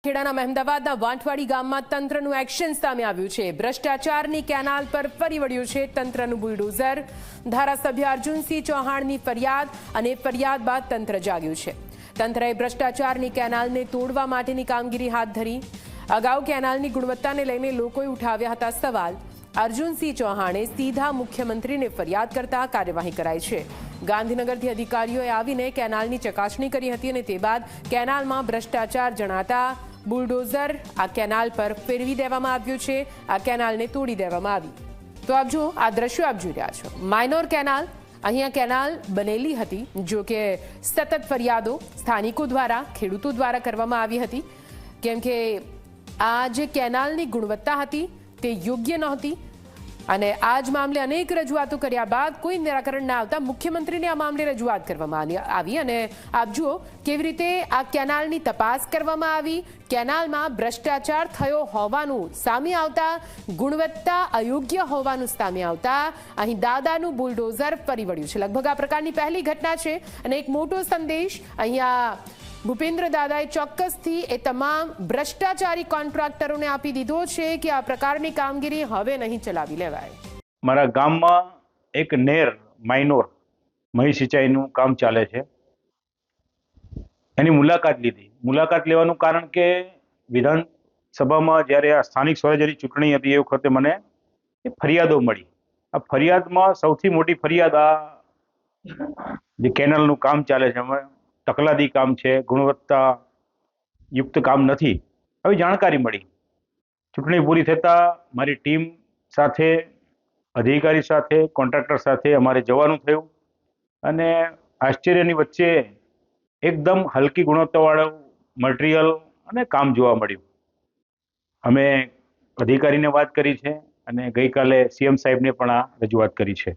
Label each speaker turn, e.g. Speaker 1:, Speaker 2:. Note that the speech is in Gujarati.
Speaker 1: ખેડાના મહેમદાવાદના વાંઠવાડી ગામમાં તંત્રનું એક્શન સામે આવ્યું છે। ભ્રષ્ટાચારની કેનાલ પર ફરી વળ્યું છે તંત્રનું બુલડોઝર। ધારાસભ્ય અર્જુનસિંહ ચૌહાણની ફરિયાદ અને ફરિયાદ બાદ તંત્ર જાગ્યું છે। તંત્રએ ભ્રષ્ટાચારની કેનાલને તોડવા માટેની કામગીરી હાથ ધરી। અગાઉ કેનાલની ગુણવત્તાને લઈને લોકોએ ઉઠાવ્યા હતા સવાલ। અર્જુનસિંહ ચૌહાણે સીધા મુખ્યમંત્રીને ફરિયાદ કરતા કાર્યવાહી કરાઈ છે। ગાંધીનગરથી અધિકારીઓએ આવીને કેનાલની ચકાસણી કરી હતી અને તે બાદ કેનાલમાં ભ્રષ્ટાચાર જણાતા બુલડોઝર આ કેનાલ પર ફેરવી દેવામાં આવ્યું છે। આ કેનાલને તોડી દેવામાં આવી। તો આપ જો આ દ્રશ્યો આપ જોઈ રહ્યા છો। માઇનોર કેનાલ, અહીંયા કેનાલ બનેલી હતી, જો કે સતત ફરિયાદો સ્થાનિકો દ્વારા, ખેડૂતો દ્વારા કરવામાં આવી હતી, કેમ કે આ જે કેનાલની ગુણવત્તા હતી તે યોગ્ય નહોતી અને આ જ મામલે અનેક રજૂઆતો કર્યા બાદ કોઈ નિરાકરણ ના આવતા મુખ્યમંત્રીને આ મામલે રજૂઆત કરવામાં આવી અને આપ જુઓ કેવી રીતે આ કેનાલની તપાસ કરવામાં આવી। કેનાલમાં ભ્રષ્ટાચાર થયો હોવાનું સામે આવતા, ગુણવત્તા અયોગ્ય હોવાનું સામે આવતા અહીં દાદાનું બુલડોઝર ફરી વળ્યું છે। લગભગ આ પ્રકારની પહેલી ઘટના છે અને એક મોટો સંદેશ અહીંયા ભૂપેન્દ્ર દાદાએ ચોક્કસથી એ તમામ ભ્રષ્ટાચારી કોન્ટ્રાક્ટરોને આપી દીધો છે કે આ પ્રકારની કામગીરી હવે નહીં ચલાવી લેવાય।
Speaker 2: મારા ગામમાં એક નેર માઇનોર મહી સિંચાઈનું કામ ચાલે છે, એની મુલાકાત લીધી। મુલાકાત લેવાનું કારણ કે વિધાનસભામાં જ્યારે આ સ્થાનિક સ્વરાજ્યની ચૂંટણી હતી એ વખતે મને એ ફરિયાદો મળી। આ ફરિયાદમાં સૌથી મોટી ફરિયાદ આ જે કેનાલનું કામ ચાલે છે એમાં તકલાદી કામ છે, ગુણવત્તા યુક્ત કામ નથી, આવી જાણકારી મળી। ચૂંટણી પૂરી થતાં મારી ટીમ સાથે, અધિકારી સાથે, કોન્ટ્રાક્ટર સાથે અમારે જવાનું થયું અને આશ્ચર્યની વચ્ચે એકદમ હલકી ગુણવત્તાવાળું મટીરિયલ અને કામ જોવા મળ્યું। અમે અધિકારીને વાત કરી છે અને ગઈકાલે સીએમ સાહેબને પણ આ રજૂઆત કરી છે।